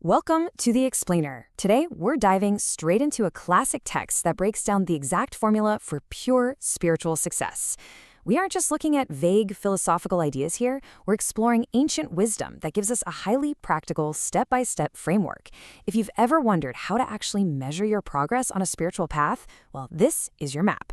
Welcome to The Explainer. Today, we're diving straight into a classic text that breaks down the exact formula for pure spiritual success. We aren't just looking at vague philosophical ideas here, we're exploring ancient wisdom that gives us a highly practical, step-by-step framework. If you've ever wondered how to actually measure your progress on a spiritual path, well, this is your map.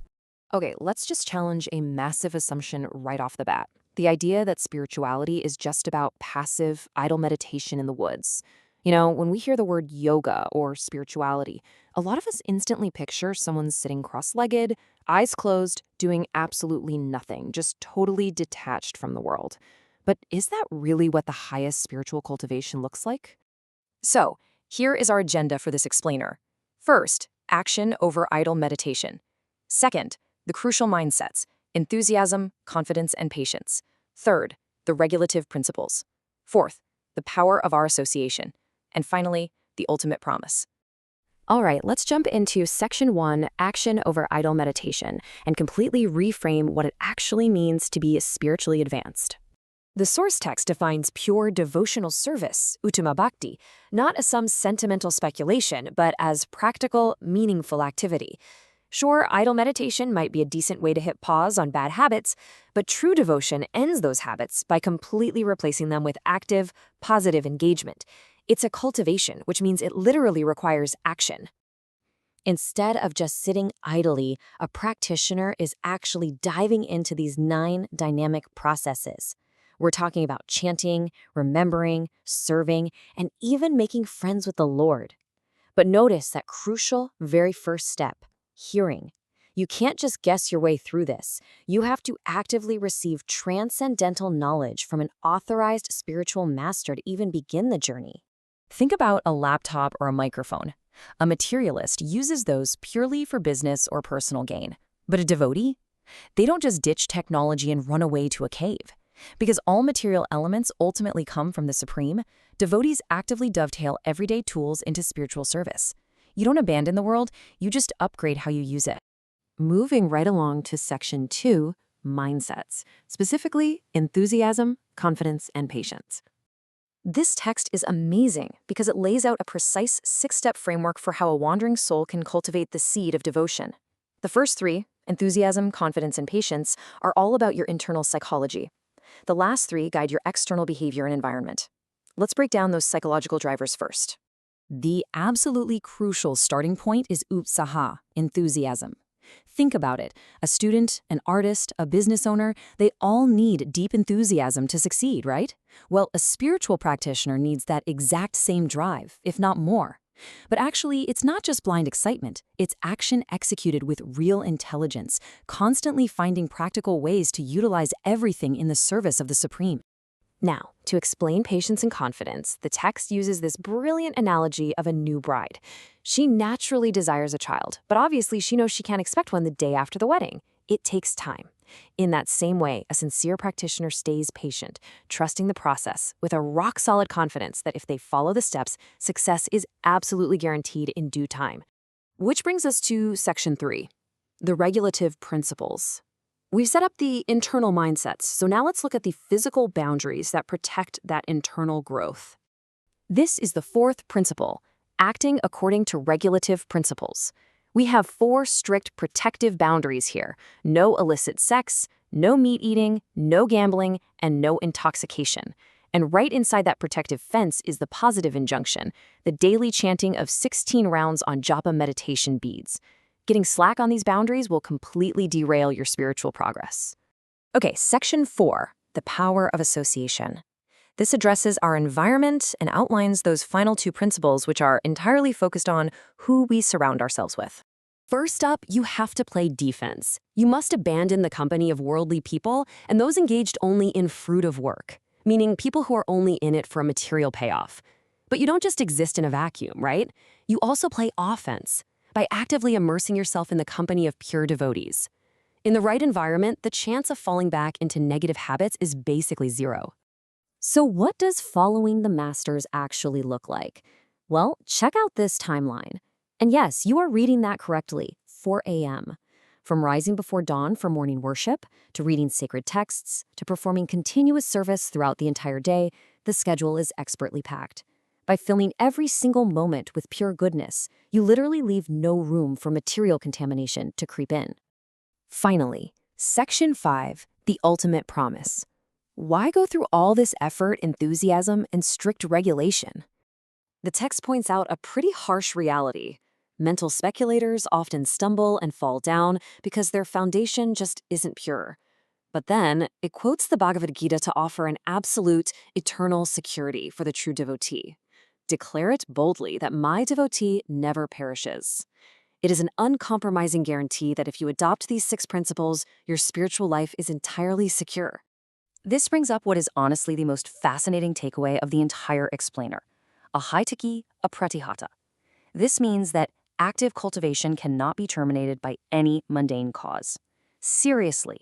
Okay, let's just challenge a massive assumption right off the bat. The idea that spirituality is just about passive, idle meditation in the woods. You know, when we hear the word yoga or spirituality, a lot of us instantly picture someone sitting cross-legged, eyes closed, doing absolutely nothing, just totally detached from the world. But is that really what the highest spiritual cultivation looks like? So, here is our agenda for this explainer. First, action over idle meditation. Second, the crucial mindsets: enthusiasm, confidence, and patience. Third, the regulative principles. Fourth, the power of our association. And finally, the ultimate promise. All right, let's jump into Section 1, Action over Idle Meditation, and completely reframe what it actually means to be spiritually advanced. The source text defines pure devotional service, uttama bhakti, not as some sentimental speculation, but as practical, meaningful activity. Sure, idle meditation might be a decent way to hit pause on bad habits, but true devotion ends those habits by completely replacing them with active, positive engagement. It's a cultivation, which means it literally requires action. Instead of just sitting idly, a practitioner is actually diving into these 9 dynamic processes. We're talking about chanting, remembering, serving, and even making friends with the Lord. But notice that crucial very first step: hearing. You can't just guess your way through this. You have to actively receive transcendental knowledge from an authorized spiritual master to even begin the journey. Think about a laptop or a microphone. A materialist uses those purely for business or personal gain. But a devotee? They don't just ditch technology and run away to a cave. Because all material elements ultimately come from the Supreme, devotees actively dovetail everyday tools into spiritual service. You don't abandon the world, you just upgrade how you use it. Moving right along to Section 2, Mindsets, specifically enthusiasm, confidence, and patience. This text is amazing because it lays out a precise 6-step framework for how a wandering soul can cultivate the seed of devotion. The first 3, enthusiasm, confidence, and patience, are all about your internal psychology. The last 3 guide your external behavior and environment. Let's break down those psychological drivers first. The absolutely crucial starting point is utsāhān, enthusiasm. Think about it. A student, an artist, a business owner, they all need deep enthusiasm to succeed, right? Well, a spiritual practitioner needs that exact same drive, if not more. But actually, it's not just blind excitement. It's action executed with real intelligence, constantly finding practical ways to utilize everything in the service of the Supreme. Now, to explain patience and confidence, the text uses this brilliant analogy of a new bride. She naturally desires a child, but obviously she knows she can't expect one the day after the wedding. It takes time. In that same way, a sincere practitioner stays patient, trusting the process with a rock-solid confidence that if they follow the steps, success is absolutely guaranteed in due time. Which brings us to Section 3, the regulative principles. We've set up the internal mindsets, so now let's look at the physical boundaries that protect that internal growth. This is the 4th principle, acting according to regulative principles. We have 4 strict protective boundaries here: no illicit sex, no meat eating, no gambling, and no intoxication. And right inside that protective fence is the positive injunction, the daily chanting of 16 rounds on japa meditation beads. Getting slack on these boundaries will completely derail your spiritual progress. Okay, Section 4, the power of association. This addresses our environment and outlines those final 2 principles, which are entirely focused on who we surround ourselves with. First up, you have to play defense. You must abandon the company of worldly people and those engaged only in fruit of work, meaning people who are only in it for a material payoff. But you don't just exist in a vacuum, right? You also play offense by actively immersing yourself in the company of pure devotees. In the right environment, the chance of falling back into negative habits is basically 0. So what does following the masters actually look like? Well, check out this timeline. And yes, you are reading that correctly, 4 a.m. From rising before dawn for morning worship, to reading sacred texts, to performing continuous service throughout the entire day, the schedule is expertly packed. By filling every single moment with pure goodness, you literally leave no room for material contamination to creep in. Finally, Section 5, the ultimate promise. Why go through all this effort, enthusiasm, and strict regulation? The text points out a pretty harsh reality. Mental speculators often stumble and fall down because their foundation just isn't pure. But then, it quotes the Bhagavad Gita to offer an absolute, eternal security for the true devotee. Declare it boldly that my devotee never perishes. It is an uncompromising guarantee that if you adopt these 6 principles, your spiritual life is entirely secure. This brings up what is honestly the most fascinating takeaway of the entire explainer. Ahāitiki apratihata. This means that active cultivation cannot be terminated by any mundane cause. Seriously,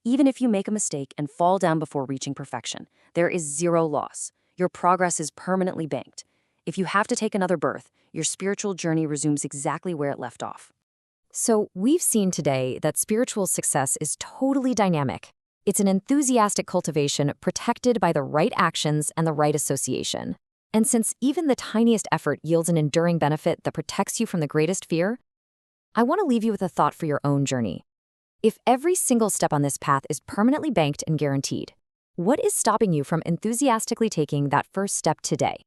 even if you make a mistake and fall down before reaching perfection, there is zero loss. Your progress is permanently banked. If you have to take another birth, your spiritual journey resumes exactly where it left off. So we've seen today that spiritual success is totally dynamic. It's an enthusiastic cultivation protected by the right actions and the right association. And since even the tiniest effort yields an enduring benefit that protects you from the greatest fear, I want to leave you with a thought for your own journey. If every single step on this path is permanently banked and guaranteed, what is stopping you from enthusiastically taking that first step today?